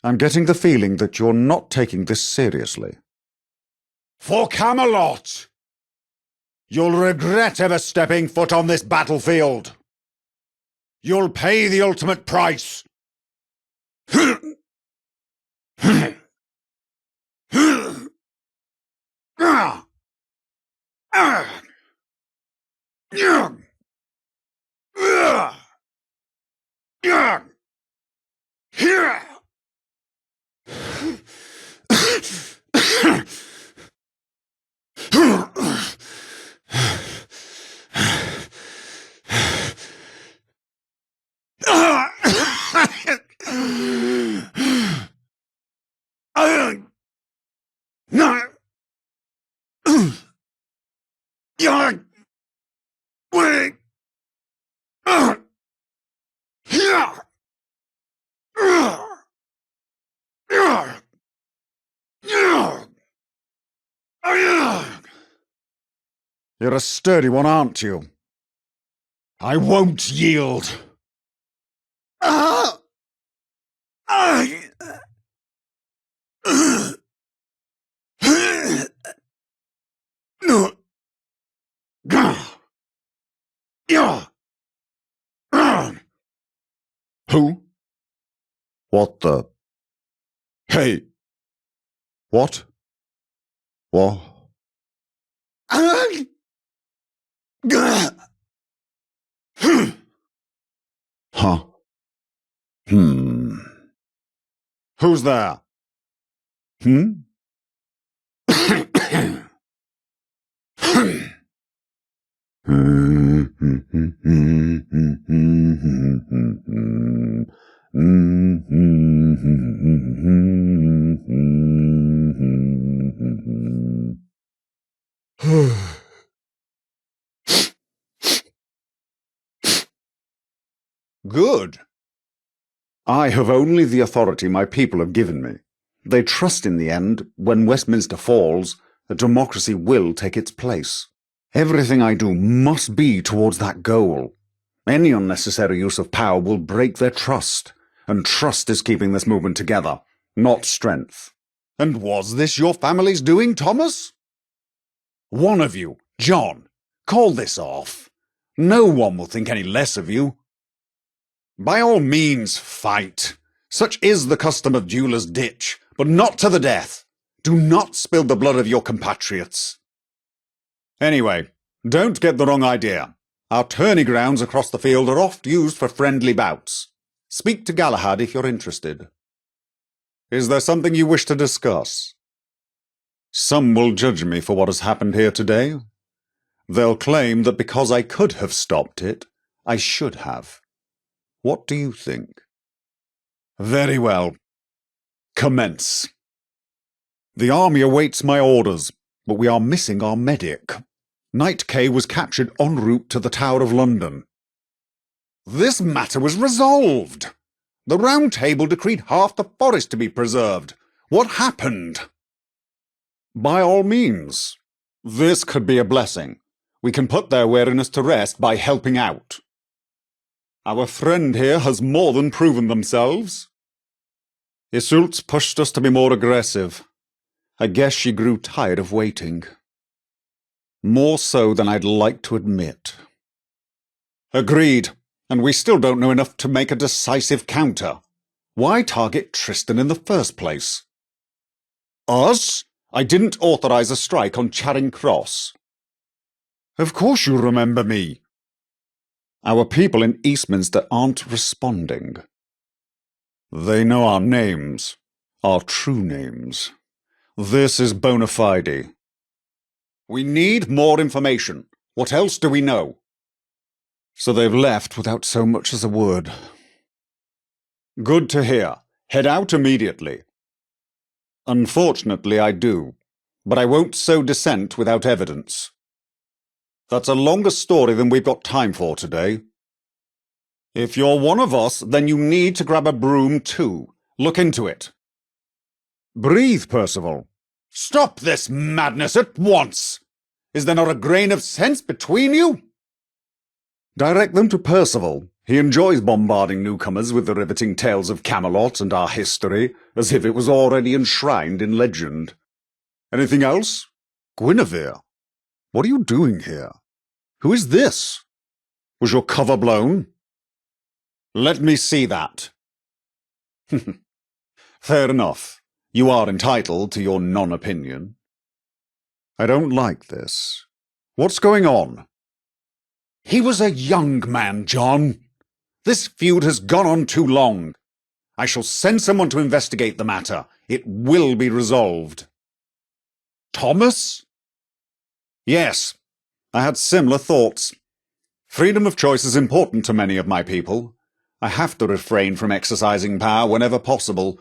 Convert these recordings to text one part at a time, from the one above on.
I'm getting the feeling that you're not taking this seriously. For Camelot! You'll regret ever stepping foot on this battlefield. You'll pay the ultimate price. You're a sturdy one, aren't you? I won't yield. Who? What the? Hey! What? What? Huh? Who's there? Good. I have only the authority my people have given me. They trust in the end, when Westminster falls, that democracy will take its place. Everything I do must be towards that goal. Any unnecessary use of power will break their trust, and trust is keeping this movement together, not strength. And was this your family's doing, Thomas? One of you, John, call this off. No one will think any less of you. By all means, fight. Such is the custom of Dueller's Ditch, but not to the death. Do not spill the blood of your compatriots. Anyway, don't get the wrong idea. Our tourney grounds across the field are oft used for friendly bouts. Speak to Galahad if you're interested. Is there something you wish to discuss? Some will judge me for what has happened here today. They'll claim that because I could have stopped it, I should have. What do you think? Very well. Commence. The army awaits my orders, but we are missing our medic. Knight K was captured en route to the Tower of London. This matter was resolved. The Round Table decreed half the forest to be preserved. What happened? By all means. This could be a blessing. We can put their weariness to rest by helping out. Our friend here has more than proven themselves. Iseult's pushed us to be more aggressive. I guess she grew tired of waiting. More so than I'd like to admit. Agreed, and we still don't know enough to make a decisive counter. Why target Tristan in the first place? Us? I didn't authorize a strike on Charing Cross. Of course you remember me. Our people in Eastminster aren't responding. They know our names, our true names. This is bona fide. We need more information. What else do we know? So they've left without so much as a word. Good to hear. Head out immediately. Unfortunately, I do, but I won't sow dissent without evidence. That's a longer story than we've got time for today. If you're one of us, then you need to grab a broom too. Look into it. Breathe, Percival. Stop this madness at once! Is there not a grain of sense between you? Direct them to Percival, He enjoys bombarding newcomers with the riveting tales of Camelot and our history, as if it was already enshrined in legend. Anything else? Guinevere, what are you doing here? Who is this? Was your cover blown? Let me see that. Fair enough. You are entitled to your non-opinion. I don't like this. What's going on? He was a young man, John. This feud has gone on too long. I shall send someone to investigate the matter. It will be resolved. Thomas? Yes, I had similar thoughts. Freedom of choice is important to many of my people. I have to refrain from exercising power whenever possible,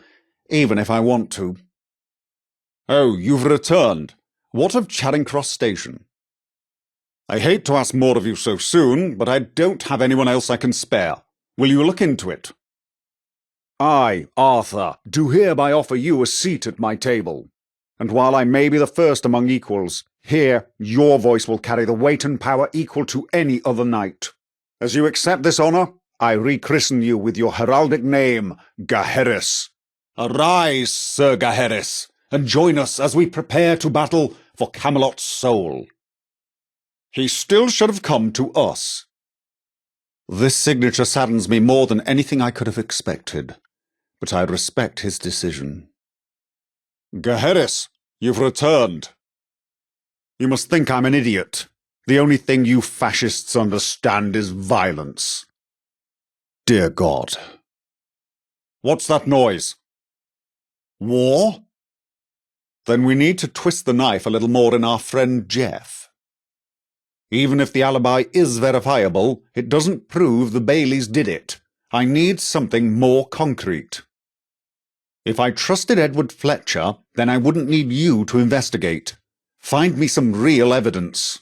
even if I want to. Oh, you've returned. What of Charing Cross Station? I hate to ask more of you so soon, but I don't have anyone else I can spare. Will you look into it? I, Arthur, do hereby offer you a seat at my table. And while I may be the first among equals, here your voice will carry the weight and power equal to any other knight. As you accept this honour, I rechristen you with your heraldic name, Gaheris. Arise, Sir Gaheris, and join us as we prepare to battle for Camelot's soul. He still should have come to us. This signature saddens me more than anything I could have expected, but I respect his decision. Gaheris, you've returned. You must think I'm an idiot. The only thing you fascists understand is violence. Dear God. What's that noise? War? Then we need to twist the knife a little more in our friend Jeff. Even if the alibi is verifiable, it doesn't prove the Baileys did it. I need something more concrete. If I trusted Edward Fletcher, then I wouldn't need you to investigate. Find me some real evidence.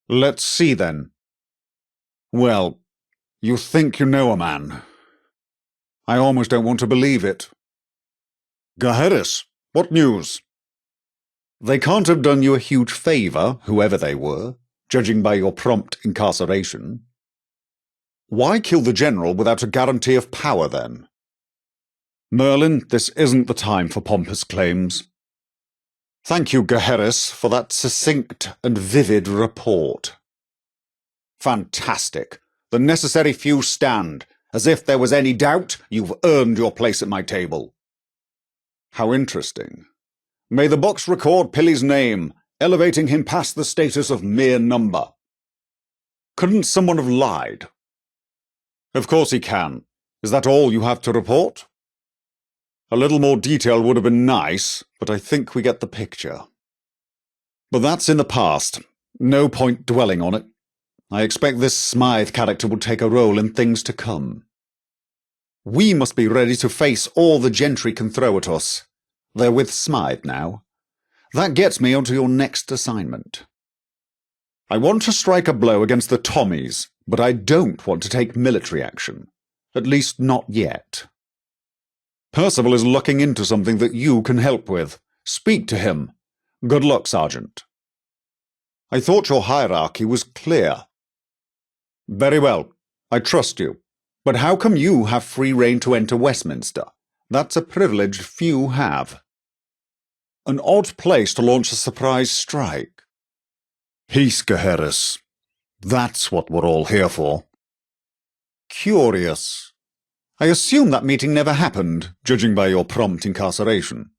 Let's see, then. Well, you think you know a man. I almost don't want to believe it. Gaheris, what news? They can't have done you a huge favour, whoever they were, judging by your prompt incarceration. Why kill the general without a guarantee of power, then? Merlin, this isn't the time for pompous claims. Thank you, Gaheris, for that succinct and vivid report. Fantastic. The necessary few stand. As if there was any doubt, you've earned your place at my table. How interesting. May the books record Pilly's name, elevating him past the status of mere number. Couldn't someone have lied? Of course he can. Is that all you have to report? A little more detail would have been nice, but I think we get the picture. But that's in the past. No point dwelling on it. I expect this Smythe character will take a role in things to come. We must be ready to face all the gentry can throw at us. They're with Smythe now. That gets me onto your next assignment. I want to strike a blow against the Tommies, but I don't want to take military action. At least not yet. Percival is looking into something that you can help with. Speak to him. Good luck, Sergeant. I thought your hierarchy was clear. Very well. I trust you. But how come you have free rein to enter Westminster? That's a privilege few have. An odd place to launch a surprise strike. Peace, Gaheris. That's what we're all here for. Curious. I assume that meeting never happened, judging by your prompt incarceration.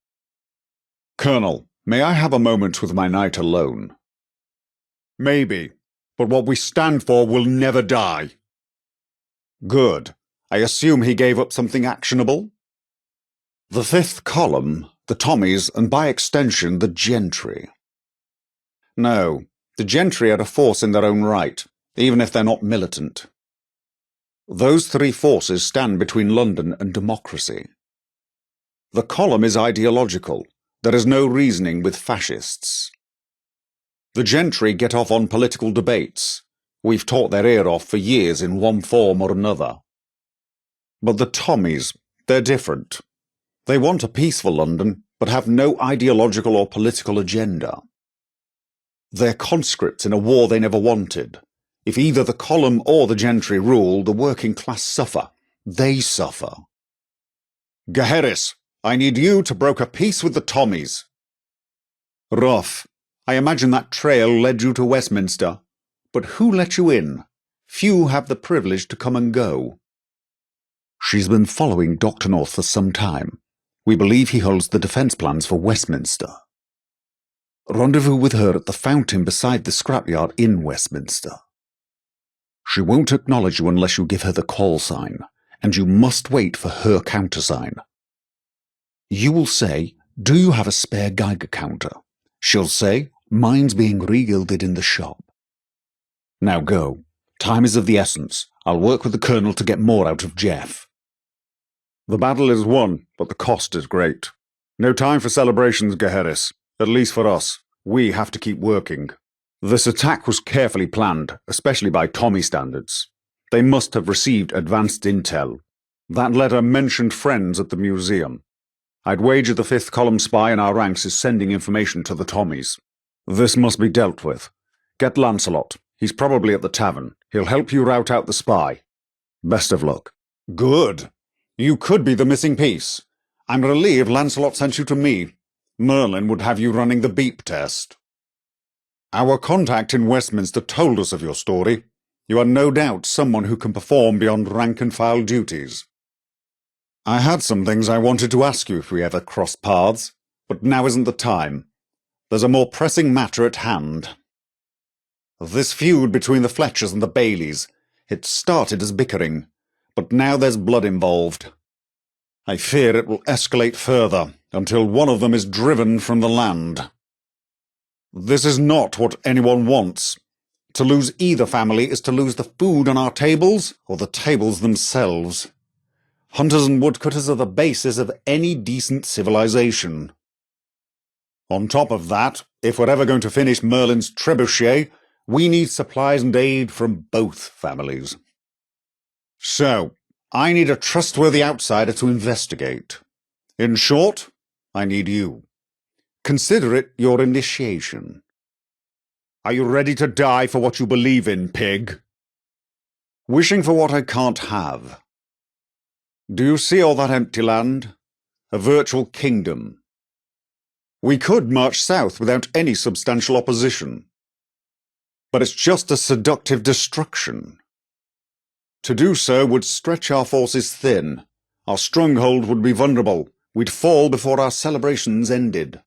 Colonel, may I have a moment with my knight alone? Maybe, but what we stand for will never die. Good. I assume he gave up something actionable? The fifth column, the Tommies, and by extension the gentry. No, the gentry are a force in their own right, even if they're not militant. Those three forces stand between London and democracy. The column is ideological. There is no reasoning with fascists. The gentry get off on political debates. We've taught their ear off for years in one form or another. But the Tommies, they're different. They want a peaceful London, but have no ideological or political agenda. They're conscripts in a war they never wanted. If either the column or the gentry rule, the working class suffer. They suffer. Gaheris, I need you to broker peace with the Tommies. Rough. I imagine that trail led you to Westminster. But who let you in? Few have the privilege to come and go. She's been following Dr. North for some time. We believe he holds the defence plans for Westminster. Rendezvous with her at the fountain beside the scrapyard in Westminster. She won't acknowledge you unless you give her the call sign, and you must wait for her countersign. You will say, "Do you have a spare Geiger counter?" She'll say, "Mine's being regilded in the shop." Now go. Time is of the essence. I'll work with the Colonel to get more out of Jeff. The battle is won, but the cost is great. No time for celebrations, Gaheris. At least for us. We have to keep working. This attack was carefully planned, especially by Tommy standards. They must have received advanced intel. That letter mentioned friends at the museum. I'd wager the 5th column spy in our ranks is sending information to the Tommies. This must be dealt with. Get Lancelot. He's probably at the tavern. He'll help you rout out the spy. Best of luck. Good. You could be the missing piece. I'm relieved Lancelot sent you to me. Merlin would have you running the beep test. Our contact in Westminster told us of your story. You are no doubt someone who can perform beyond rank-and-file duties. I had some things I wanted to ask you if we ever crossed paths, but now isn't the time. There's a more pressing matter at hand. This feud between the Fletchers and the Baileys, it started as bickering, but now there's blood involved. I fear it will escalate further until one of them is driven from the land. This is not what anyone wants. To lose either family is to lose the food on our tables or the tables themselves. Hunters and woodcutters are the basis of any decent civilization. On top of that, if we're ever going to finish Merlin's trebuchet, we need supplies and aid from both families. So, I need a trustworthy outsider to investigate. In short, I need you. Consider it your initiation. Are you ready to die for what you believe in, pig? Wishing for what I can't have. Do you see all that empty land? A virtual kingdom. We could march south without any substantial opposition. But it's just a seductive destruction. To do so would stretch our forces thin. Our stronghold would be vulnerable. We'd fall before our celebrations ended.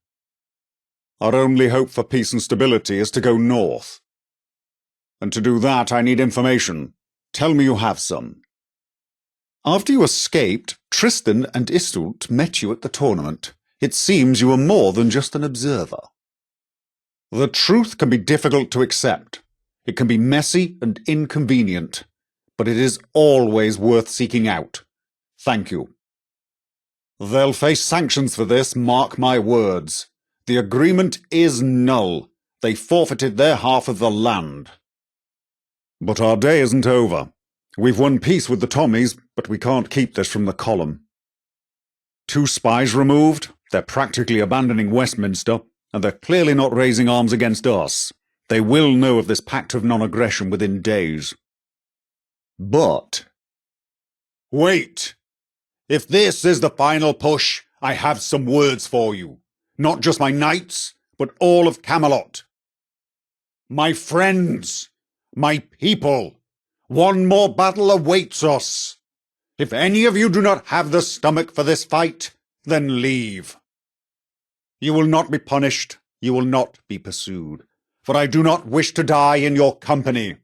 Our only hope for peace and stability is to go north. And to do that, I need information. Tell me you have some. After you escaped, Tristan and Iseult met you at the tournament. It seems you were more than just an observer. The truth can be difficult to accept. It can be messy and inconvenient. But it is always worth seeking out. Thank you. They'll face sanctions for this, mark my words. The agreement is null. They forfeited their half of the land. But our day isn't over. We've won peace with the Tommies, but we can't keep this from the column. 2 spies removed, they're practically abandoning Westminster, and they're clearly not raising arms against us. They will know of this pact of non-aggression within days. But... wait! If this is the final push, I have some words for you. Not just my knights, but all of Camelot. My friends, my people, one more battle awaits us. If any of you do not have the stomach for this fight, then leave. You will not be punished, you will not be pursued, for I do not wish to die in your company.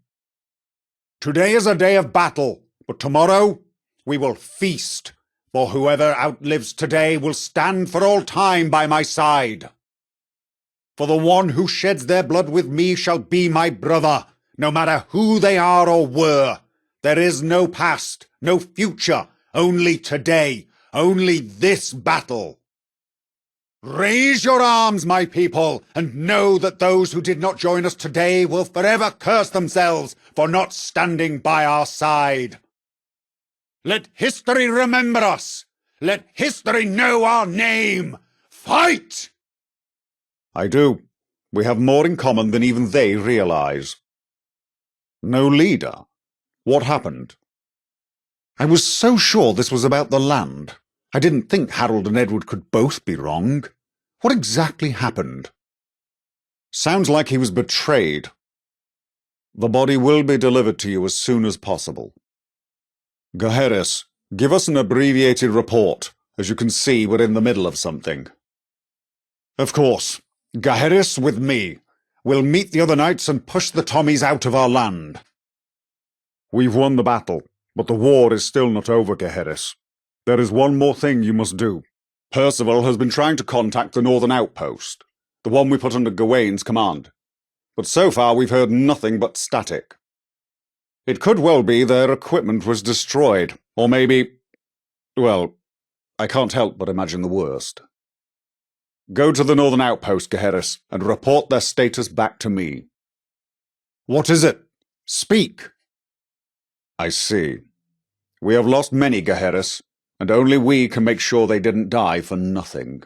Today is a day of battle, but tomorrow we will feast, for whoever outlives today will stand for all time by my side. For the one who sheds their blood with me shall be my brother, no matter who they are or were. There is no past, no future, only today, only this battle. Raise your arms, my people, and know that those who did not join us today will forever curse themselves for not standing by our side. Let history remember us. Let history know our name. Fight! I do. We have more in common than even they realize. No leader? What happened? I was so sure this was about the land. I didn't think Harold and Edward could both be wrong. What exactly happened? Sounds like he was betrayed. The body will be delivered to you as soon as possible. Gaheris, give us an abbreviated report. As you can see, we're in the middle of something. Of course. Gaheris with me. We'll meet the other knights and push the Tommies out of our land. We've won the battle, but the war is still not over, Gaheris. There is one more thing you must do. Percival has been trying to contact the northern outpost, the one we put under Gawain's command. But so far we've heard nothing but static. It could well be their equipment was destroyed, or maybe... well, I can't help but imagine the worst. Go to the northern outpost, Gaheris, and report their status back to me. What is it? Speak! I see. We have lost many, Gaheris, and only we can make sure they didn't die for nothing.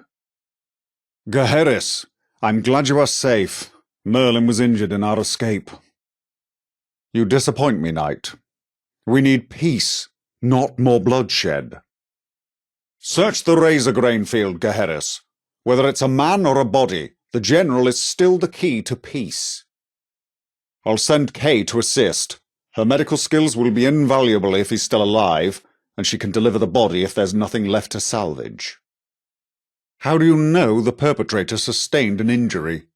Gaheris, I'm glad you are safe. Merlin was injured in our escape. You disappoint me, knight. We need peace, not more bloodshed. Search the razor grain field, Gaheris. Whether it's a man or a body, the general is still the key to peace. I'll send Kay to assist. Her medical skills will be invaluable if he's still alive, and she can deliver the body if there's nothing left to salvage. How do you know the perpetrator sustained an injury?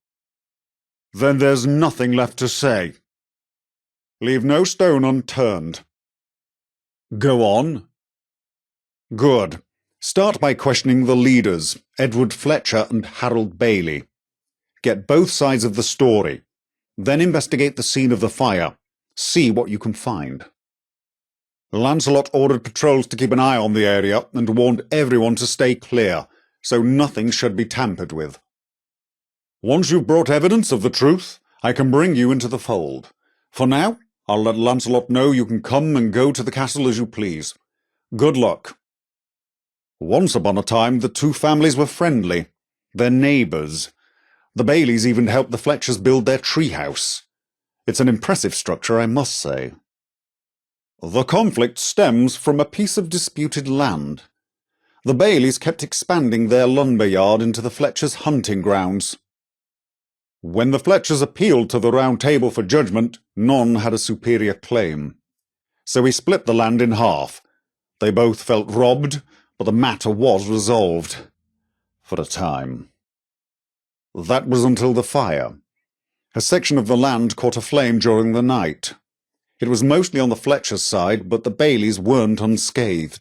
Then there's nothing left to say. Leave no stone unturned. Go on. Good. Start by questioning the leaders, Edward Fletcher and Harold Bailey. Get both sides of the story. Then investigate the scene of the fire. See what you can find. Lancelot ordered patrols to keep an eye on the area and warned everyone to stay clear, so nothing should be tampered with. Once you've brought evidence of the truth, I can bring you into the fold. For now, I'll let Lancelot know you can come and go to the castle as you please. Good luck. Once upon a time, the two families were friendly. They're neighbours. The Baileys even helped the Fletchers build their treehouse. It's an impressive structure, I must say. The conflict stems from a piece of disputed land. The Baileys kept expanding their lumber yard into the Fletchers' hunting grounds. When the Fletchers appealed to the Round Table for judgment, none had a superior claim. So he split the land in half. They both felt robbed, but the matter was resolved. For a time. That was until the fire. A section of the land caught aflame during the night. It was mostly on the Fletchers' side, but the Baileys weren't unscathed.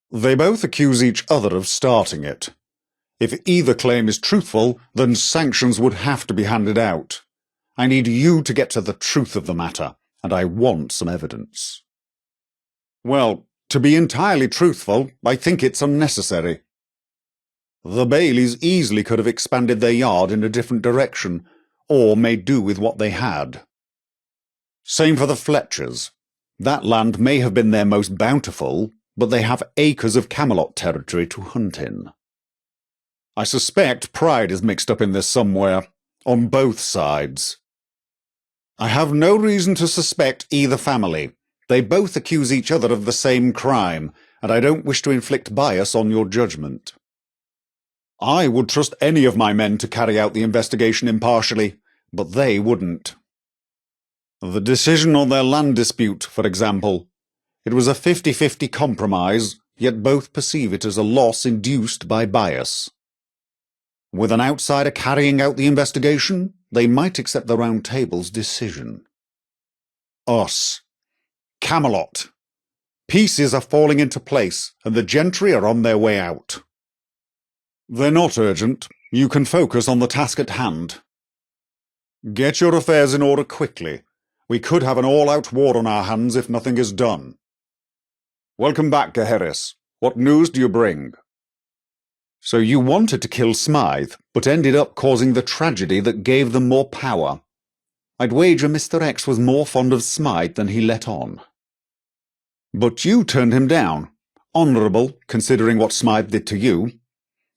They both accuse each other of starting it. If either claim is truthful, then sanctions would have to be handed out. I need you to get to the truth of the matter, and I want some evidence. Well, to be entirely truthful, I think it's unnecessary. The Baileys easily could have expanded their yard in a different direction, or made do with what they had. Same for the Fletchers. That land may have been their most bountiful, but they have acres of Camelot territory to hunt in. I suspect pride is mixed up in this somewhere, on both sides. I have no reason to suspect either family. They both accuse each other of the same crime, and I don't wish to inflict bias on your judgment. I would trust any of my men to carry out the investigation impartially, but they wouldn't. The decision on their land dispute, for example. It was a 50-50 compromise, yet both perceive it as a loss induced by bias. With an outsider carrying out the investigation, they might accept the Round Table's decision. Us. Camelot. Pieces are falling into place, and the gentry are on their way out. They're not urgent. You can focus on the task at hand. Get your affairs in order quickly. We could have an all-out war on our hands if nothing is done. Welcome back, Gaheris. What news do you bring? So you wanted to kill Smythe, but ended up causing the tragedy that gave them more power. I'd wager Mr. X was more fond of Smythe than he let on. But you turned him down. Honourable, considering what Smythe did to you.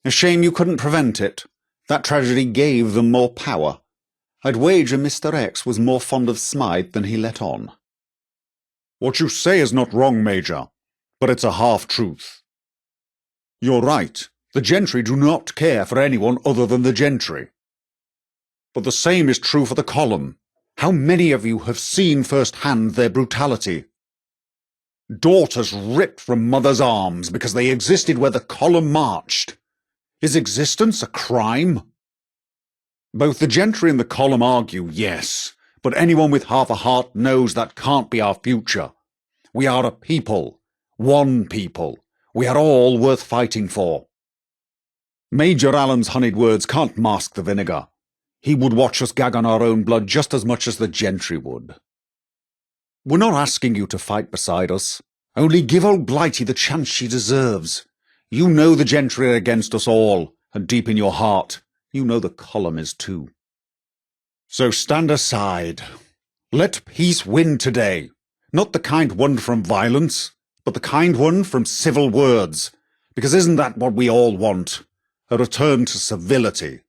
A shame you couldn't prevent it. That tragedy gave them more power. I'd wager Mr. X was more fond of Smythe than he let on. What you say is not wrong, Major, but it's a half-truth. You're right. The gentry do not care for anyone other than the gentry. But the same is true for the column. How many of you have seen firsthand their brutality? Daughters ripped from mothers' arms because they existed where the column marched. Is existence a crime? Both the gentry and the column argue, yes, but anyone with half a heart knows that can't be our future. We are a people, one people. We are all worth fighting for. Major Allen's honeyed words can't mask the vinegar. He would watch us gag on our own blood just as much as the gentry would. We're not asking you to fight beside us. Only give old Blighty the chance she deserves. You know the gentry are against us all, and deep in your heart, you know the column is too. So stand aside. Let peace win today. Not the kind won from violence, but the kind won from civil words. Because isn't that what we all want? A return to civility.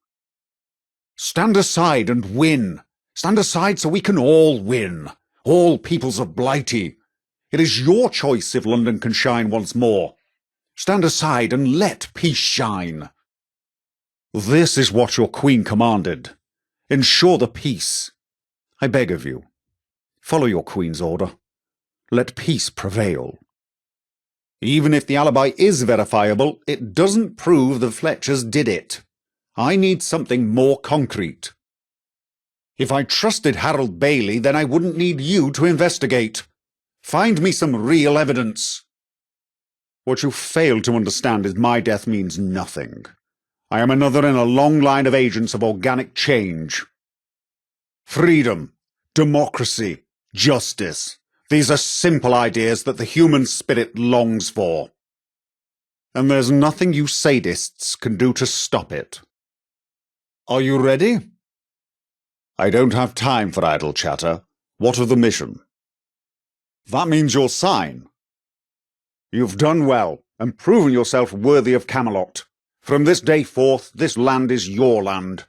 Stand aside and win. Stand aside so we can all win. All peoples of Blighty. It is your choice if London can shine once more. Stand aside and let peace shine. This is what your Queen commanded. Ensure the peace. I beg of you. Follow your Queen's order. Let peace prevail. Even if the alibi is verifiable, it doesn't prove the Fletchers did it. I need something more concrete. If I trusted Harold Bailey, then I wouldn't need you to investigate. Find me some real evidence. What you fail to understand is my death means nothing. I am another in a long line of agents of organic change. Freedom, democracy, justice. These are simple ideas that the human spirit longs for. And there's nothing you sadists can do to stop it. Are you ready? I don't have time for idle chatter. What of the mission? That means you'll sign. You've done well, and proven yourself worthy of Camelot. From this day forth, this land is your land.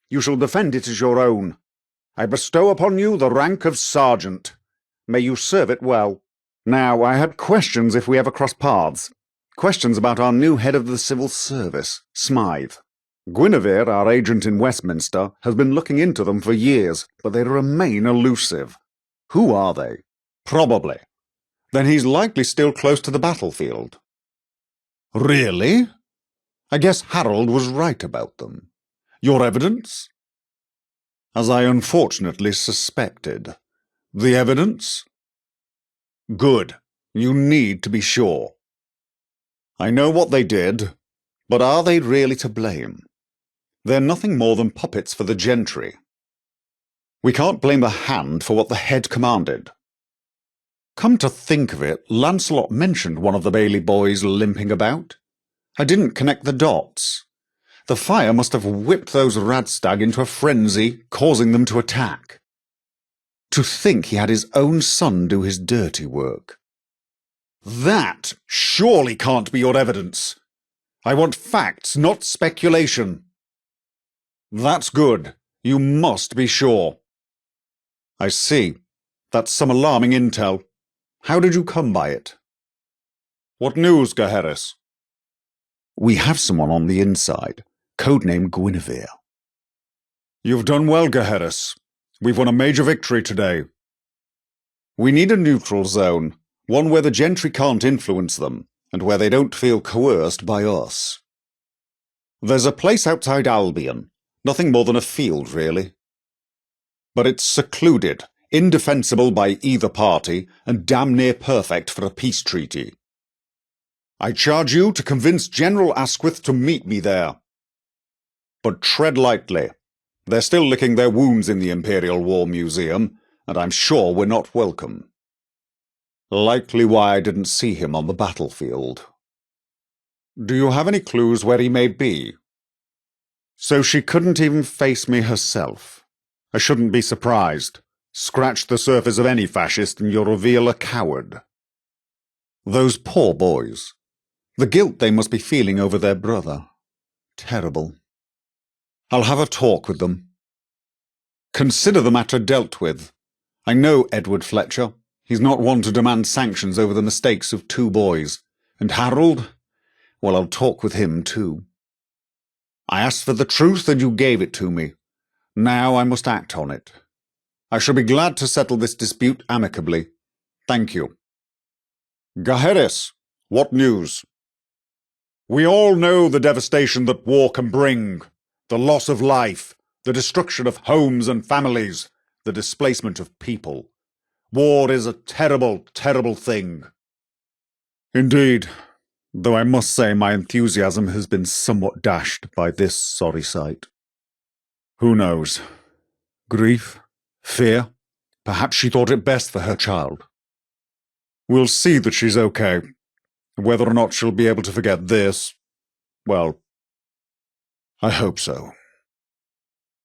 You shall defend it as your own. I bestow upon you the rank of sergeant. May you serve it well. Now, I had questions if we ever cross paths. Questions about our new head of the civil service, Smythe. Guinevere, our agent in Westminster, has been looking into them for years, but they remain elusive. Who are they? Probably. Then he's likely still close to the battlefield. Really? I guess Harold was right about them. Your evidence? As I unfortunately suspected. The evidence? Good. You need to be sure. I know what they did, but are they really to blame? They're nothing more than puppets for the gentry. We can't blame the hand for what the head commanded. Come to think of it, Lancelot mentioned one of the Bailey boys limping about. I didn't connect the dots. The fire must have whipped those Radstag into a frenzy, causing them to attack. To think he had his own son do his dirty work. That surely can't be your evidence. I want facts, not speculation. That's good. You must be sure. I see. That's some alarming intel. How did you come by it? What news, Gaheris? We have someone on the inside, codenamed Guinevere. You've done well, Gaheris. We've won a major victory today. We need a neutral zone, one where the gentry can't influence them, and where they don't feel coerced by us. There's a place outside Albion, nothing more than a field, really. But it's secluded, indefensible by either party, and damn near perfect for a peace treaty. I charge you to convince General Asquith to meet me there. But tread lightly. They're still licking their wounds in the Imperial War Museum, and I'm sure we're not welcome. Likely why I didn't see him on the battlefield. Do you have any clues where he may be? So she couldn't even face me herself. I shouldn't be surprised. Scratch the surface of any fascist and you'll reveal a coward. Those poor boys. The guilt they must be feeling over their brother. Terrible. I'll have a talk with them. Consider the matter dealt with. I know Edward Fletcher. He's not one to demand sanctions over the mistakes of 2 boys. And Harold? Well, I'll talk with him too. I asked for the truth and you gave it to me. Now I must act on it. I shall be glad to settle this dispute amicably. Thank you. Gaheris, what news? We all know the devastation that war can bring. The loss of life, the destruction of homes and families, the displacement of people. War is a terrible, terrible thing. Indeed, though I must say my enthusiasm has been somewhat dashed by this sorry sight. Who knows? Grief? Fear? Perhaps she thought it best for her child. We'll see that she's okay. Whether or not she'll be able to forget this, well, I hope so.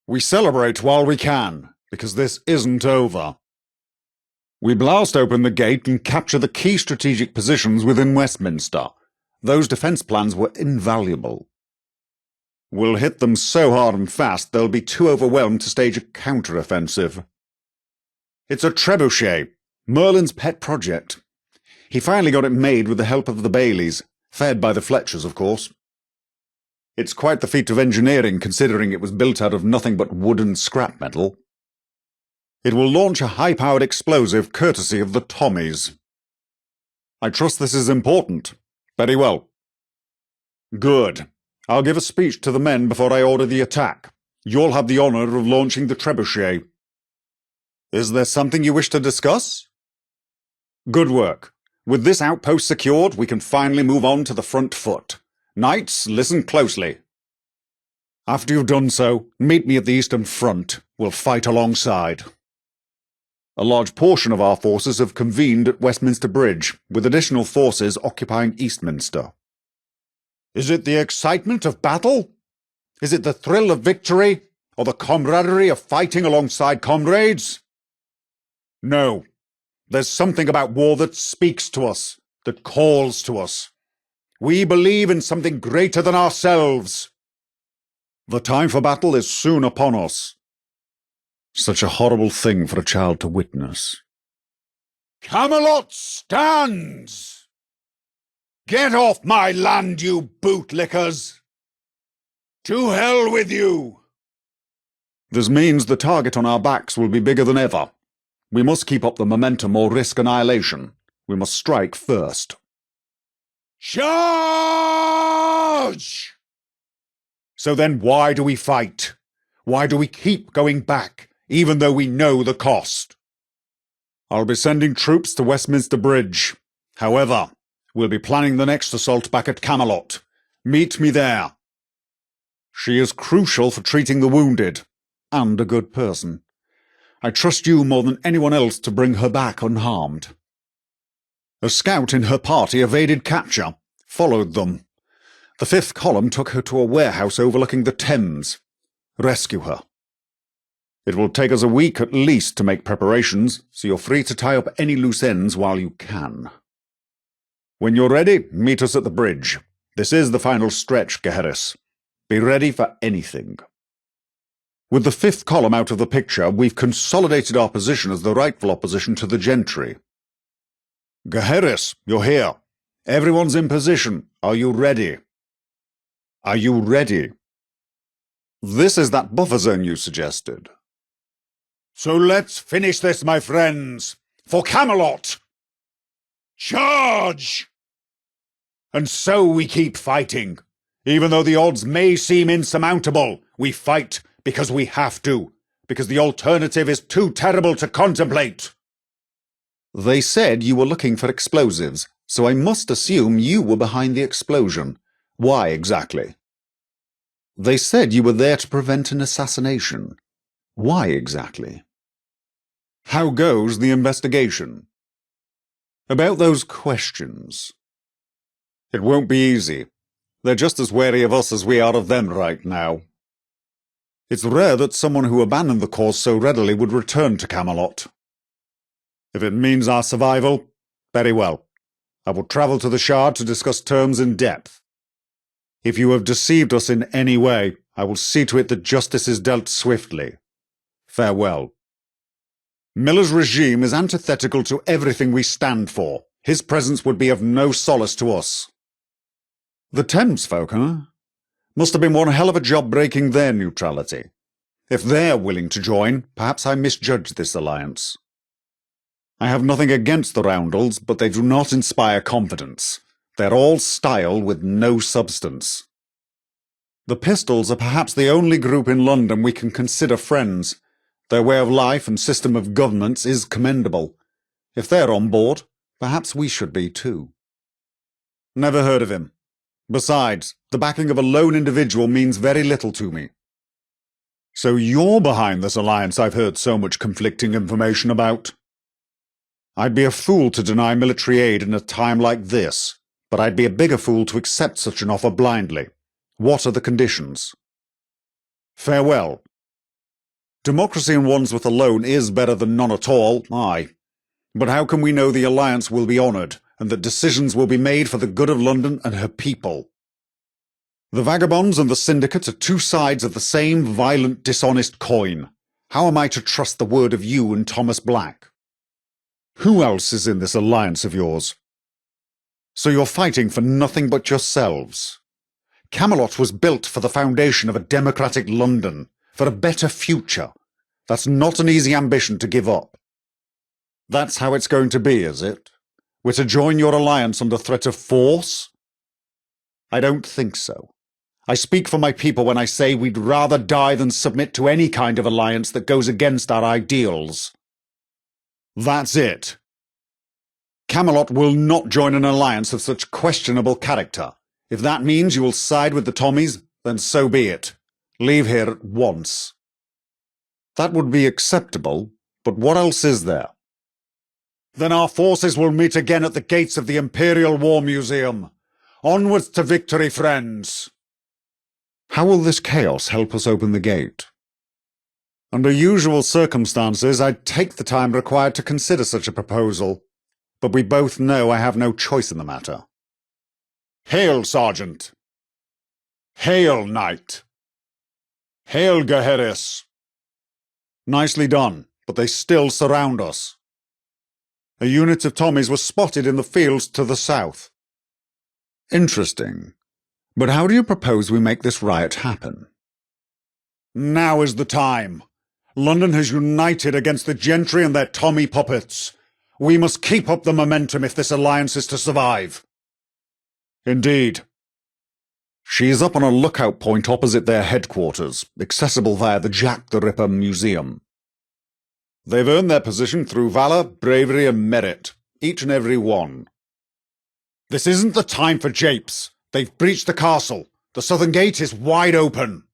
We celebrate while we can, because this isn't over. We blast open the gate and capture the key strategic positions within Westminster. Those defence plans were invaluable. We'll hit them so hard and fast they'll be too overwhelmed to stage a counter-offensive. It's a trebuchet, Merlin's pet project. He finally got it made with the help of the Baileys, fed by the Fletchers, of course. It's quite the feat of engineering, considering it was built out of nothing but wood and scrap metal. It will launch a high-powered explosive courtesy of the Tommies. I trust this is important. Very well. Good. I'll give a speech to the men before I order the attack. You'll have the honour of launching the trebuchet. Is there something you wish to discuss? Good work. With this outpost secured, we can finally move on to the front foot. Knights, listen closely. After you've done so, meet me at the eastern front. We'll fight alongside. A large portion of our forces have convened at Westminster Bridge, with additional forces occupying Eastminster. Is it the excitement of battle? Is it the thrill of victory, or the camaraderie of fighting alongside comrades? No. There's something about war that speaks to us, that calls to us. We believe in something greater than ourselves. The time for battle is soon upon us. Such a horrible thing for a child to witness. Camelot stands! Get off my land, you bootlickers! To hell with you! This means the target on our backs will be bigger than ever. We must keep up the momentum or risk annihilation. We must strike first. Charge! So then why do we fight? Why do we keep going back, even though we know the cost? I'll be sending troops to Westminster Bridge. However, we'll be planning the next assault back at Camelot. Meet me there. She is crucial for treating the wounded, and a good person. I trust you more than anyone else to bring her back unharmed. A scout in her party evaded capture, followed them. The 5th column took her to a warehouse overlooking the Thames. Rescue her. It will take us a week at least to make preparations, so you're free to tie up any loose ends while you can. When you're ready, meet us at the bridge. This is the final stretch, Gaheris. Be ready for anything. With the 5th column out of the picture, we've consolidated our position as the rightful opposition to the gentry. Gaheris, you're here. Everyone's in position. Are you ready? Are you ready? This is that buffer zone you suggested. So let's finish this, my friends. For Camelot! Charge! And so we keep fighting. Even though the odds may seem insurmountable, we fight because we have to, because the alternative is too terrible to contemplate. They said you were looking for explosives, so I must assume you were behind the explosion. Why exactly? They said you were there to prevent an assassination. Why exactly? How goes the investigation? About those questions. It won't be easy. They're just as wary of us as we are of them right now. It's rare that someone who abandoned the cause so readily would return to Camelot. If it means our survival, very well. I will travel to the Shard to discuss terms in depth. If you have deceived us in any way, I will see to it that justice is dealt swiftly. Farewell. Miller's regime is antithetical to everything we stand for. His presence would be of no solace to us. The Thames folk, huh? Must have been one hell of a job breaking their neutrality. If they're willing to join, perhaps I misjudged this alliance. I have nothing against the Roundels, but they do not inspire confidence. They're all style with no substance. The Pistols are perhaps the only group in London we can consider friends. Their way of life and system of governance is commendable. If they're on board, perhaps we should be too. Never heard of him. Besides, the backing of a lone individual means very little to me. So you're behind this alliance I've heard so much conflicting information about. I'd be a fool to deny military aid in a time like this, but I'd be a bigger fool to accept such an offer blindly. What are the conditions? Farewell. Democracy in Wandsworth alone is better than none at all, aye. But how can we know the alliance will be honoured, and that decisions will be made for the good of London and her people? The vagabonds and the syndicate are two sides of the same violent, dishonest coin. How am I to trust the word of you and Thomas Black? Who else is in this alliance of yours? So you're fighting for nothing but yourselves. Camelot was built for the foundation of a democratic London, for a better future. That's not an easy ambition to give up. That's how it's going to be, is it? We're to join your alliance under threat of force? I don't think so. I speak for my people when I say we'd rather die than submit to any kind of alliance that goes against our ideals. That's it. Camelot will not join an alliance of such questionable character. If that means you will side with the Tommies, then so be it. Leave here at once. That would be acceptable, but what else is there? Then our forces will meet again at the gates of the Imperial War Museum. Onwards to victory, friends! How will this chaos help us open the gate? Under usual circumstances, I'd take the time required to consider such a proposal, but we both know I have no choice in the matter. Hail, Sergeant! Hail, Knight! Hail, Gaheris! Nicely done, but they still surround us. A unit of Tommies was spotted in the fields to the south. Interesting. But how do you propose we make this riot happen? Now is the time. London has united against the gentry and their Tommy puppets. We must keep up the momentum if this alliance is to survive. Indeed. She is up on a lookout point opposite their headquarters, accessible via the Jack the Ripper Museum. They've earned their position through valour, bravery and merit, each and every one. This isn't the time for japes. They've breached the castle. The southern gate is wide open.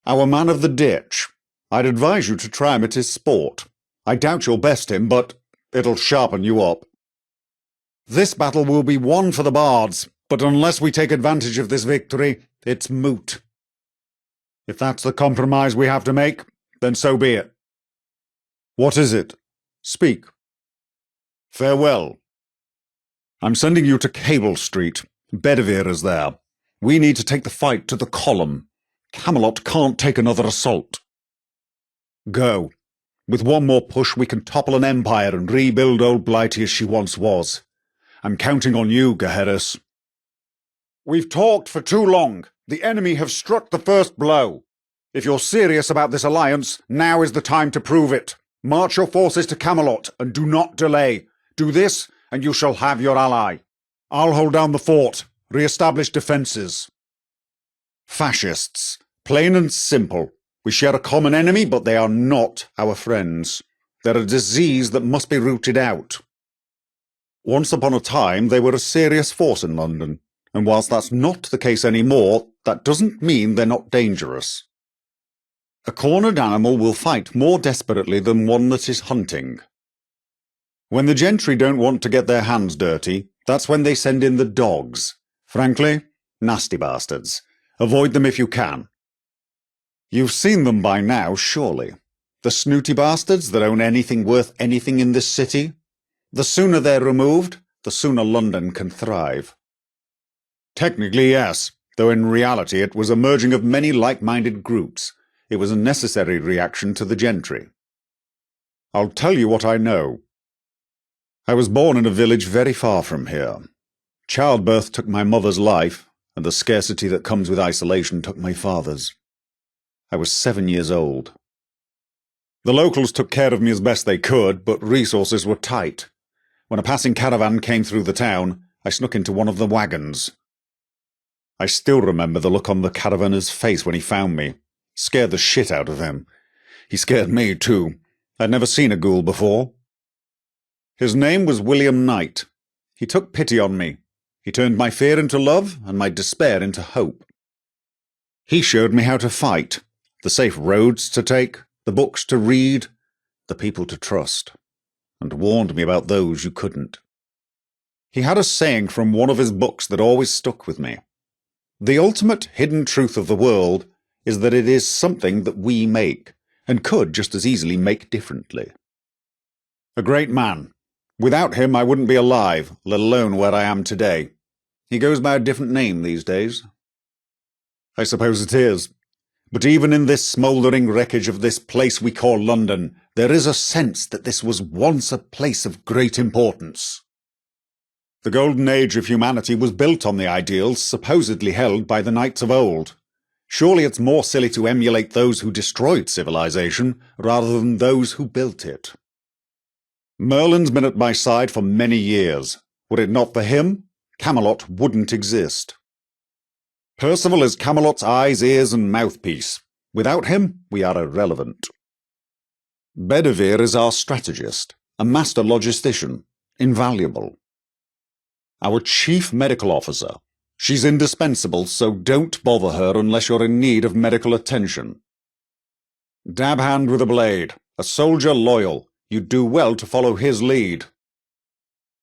Our man of the ditch. I'd advise you to try him at his sport. I doubt you'll best him, but it'll sharpen you up. This battle will be won for the bards, but unless we take advantage of this victory, it's moot. If that's the compromise we have to make, then so be it. What is it? Speak. Farewell. I'm sending you to Cable Street. Bedivere is there. We need to take the fight to the column. Camelot can't take another assault. Go. With one more push we can topple an empire and rebuild old Blighty as she once was. I'm counting on you, Gaheris. We've talked for too long. The enemy have struck the first blow. If you're serious about this alliance, now is the time to prove it. March your forces to Camelot and do not delay. Do this and you shall have your ally. I'll hold down the fort, re-establish defences. Fascists. Plain and simple. We share a common enemy, but they are not our friends. They're a disease that must be rooted out. Once upon a time, they were a serious force in London, and whilst that's not the case anymore, that doesn't mean they're not dangerous. A cornered animal will fight more desperately than one that is hunting. When the gentry don't want to get their hands dirty, that's when they send in the dogs. Frankly, nasty bastards. Avoid them if you can. You've seen them by now, surely. The snooty bastards that own anything worth anything in this city. The sooner they're removed, the sooner London can thrive. Technically, yes, though in reality it was a merging of many like-minded groups. It was a necessary reaction to the gentry. I'll tell you what I know. I was born in a village very far from here. Childbirth took my mother's life, and the scarcity that comes with isolation took my father's. I was 7 years old. The locals took care of me as best they could, but resources were tight. When a passing caravan came through the town, I snuck into one of the wagons. I still remember the look on the caravaner's face when he found me. Scared the shit out of him. He scared me, too. I'd never seen a ghoul before. His name was William Knight. He took pity on me. He turned my fear into love and my despair into hope. He showed me how to fight, the safe roads to take, the books to read, the people to trust, and warned me about those you couldn't. He had a saying from one of his books that always stuck with me. The ultimate hidden truth of the world is that it is something that we make, and could just as easily make differently. A great man. Without him I wouldn't be alive, let alone where I am today. He goes by a different name these days. I suppose it is. But even in this smouldering wreckage of this place we call London, there is a sense that this was once a place of great importance. The golden age of humanity was built on the ideals supposedly held by the knights of old. Surely it's more silly to emulate those who destroyed civilization rather than those who built it. Merlin's been at my side for many years. Were it not for him, Camelot wouldn't exist. Percival is Camelot's eyes, ears, and mouthpiece. Without him, we are irrelevant. Bedivere is our strategist, a master logistician, invaluable. Our chief medical officer. She's indispensable, so don't bother her unless you're in need of medical attention. Dab hand with a blade, a soldier loyal. You'd do well to follow his lead.